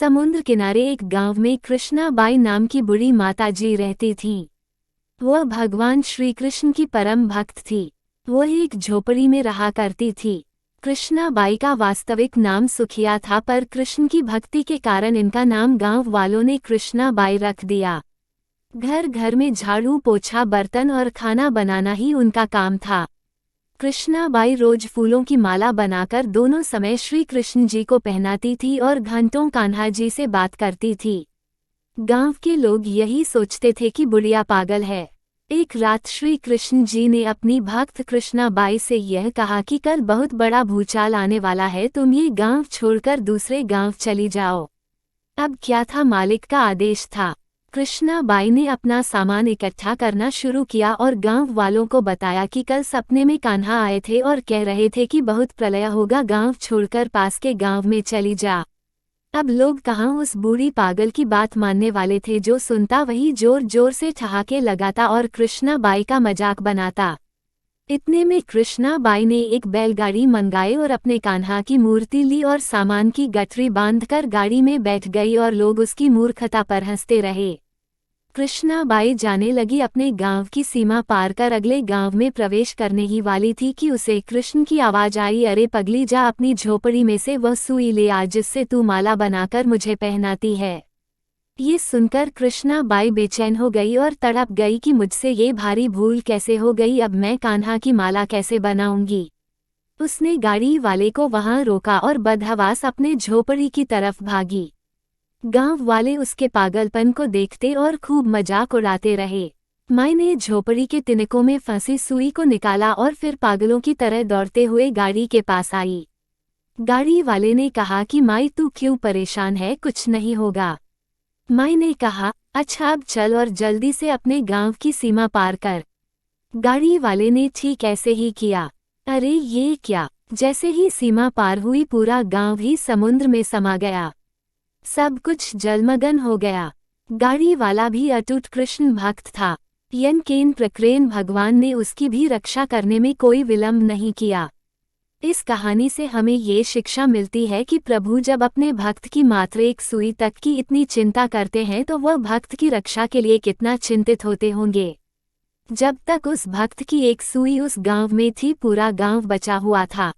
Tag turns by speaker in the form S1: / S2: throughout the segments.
S1: समुद्र किनारे एक गांव में कृष्णाबाई नाम की बूढ़ी माताजी रहती थीं। वह भगवान श्री कृष्ण की परम भक्त थी। वह एक झोपड़ी में रहा करती थी। कृष्णाबाई का वास्तविक नाम सुखिया था, पर कृष्ण की भक्ति के कारण इनका नाम गांव वालों ने कृष्णाबाई रख दिया। घर घर में झाड़ू पोछा बर्तन और खाना बनाना ही उनका काम था। कृष्णाबाई रोज फूलों की माला बनाकर दोनों समय श्री कृष्ण जी को पहनाती थी और घंटों कान्हा जी से बात करती थी। गांव के लोग यही सोचते थे कि बुढ़िया पागल है। एक रात श्री कृष्ण जी ने अपनी भक्त कृष्णाबाई से यह कहा कि कल बहुत बड़ा भूचाल आने वाला है, तुम ये गांव छोड़कर दूसरे गांव चली जाओ। अब क्या था, मालिक का आदेश था। कृष्णाबाई ने अपना सामान इकट्ठा करना शुरू किया और गांव वालों को बताया कि कल सपने में कान्हा आए थे और कह रहे थे कि बहुत प्रलय होगा, गांव छोड़कर पास के गांव में चली जा। अब लोग कहाँ उस बूढ़ी पागल की बात मानने वाले थे। जो सुनता वही जोर जोर से ठहाके लगाता और कृष्णाबाई का मजाक बनाता। इतने में कृष्णाबाई ने एक बैलगाड़ी मंगाई और अपने कान्हा की मूर्ति ली और सामान की गठरी बांधकर गाड़ी में बैठ गई और लोग उसकी मूर्खता पर हंसते रहे। कृष्णाबाई जाने लगी। अपने गांव की सीमा पार कर अगले गांव में प्रवेश करने ही वाली थी कि उसे कृष्ण की आवाज आई, अरे पगली, जा अपनी झोपड़ी में से वह सुई ले आ जिससे तू माला बनाकर मुझे पहनाती है। ये सुनकर कृष्णाबाई बेचैन हो गई और तड़प गई कि मुझसे ये भारी भूल कैसे हो गई, अब मैं कान्हा की माला कैसे बनाऊंगी। उसने गाड़ी वाले को वहां रोका और बदहवास अपने झोपड़ी की तरफ भागी। गांव वाले उसके पागलपन को देखते और खूब मजाक उड़ाते रहे। माई ने झोपड़ी के तिनकों में फंसी सुई को निकाला और फिर पागलों की तरह दौड़ते हुए गाड़ी के पास आई। गाड़ी वाले ने कहा कि माई, तू क्यों परेशान है, कुछ नहीं होगा। माई ने कहा, अच्छा अब चल और जल्दी से अपने गांव की सीमा पार कर। गाड़ी वाले ने ठीक ऐसे ही किया। अरे ये क्या, जैसे ही सीमा पार हुई पूरा गांव ही समुद्र में समा गया। सब कुछ जलमग्न हो गया। गाड़ी वाला भी अटूट कृष्ण भक्त था। यन केन प्रक्रेन भगवान ने उसकी भी रक्षा करने में कोई विलंब नहीं किया। इस कहानी से हमें ये शिक्षा मिलती है कि प्रभु जब अपने भक्त की मात्र एक सुई तक की इतनी चिंता करते हैं तो वह भक्त की रक्षा के लिए कितना चिंतित होते होंगे। जब तक उस भक्त की एक सुई उस गांव में थी, पूरा गांव बचा हुआ था।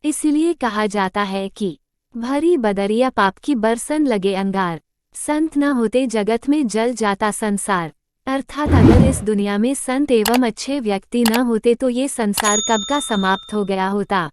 S1: इसलिए कहा जाता है कि भरी बदरिया पाप की बरसन लगे अंगार, संत न होते जगत में जल जाता संसार। अर्थात अगर इस दुनिया में संत एवं अच्छे व्यक्ति न होते तो ये संसार कब का समाप्त हो गया होता।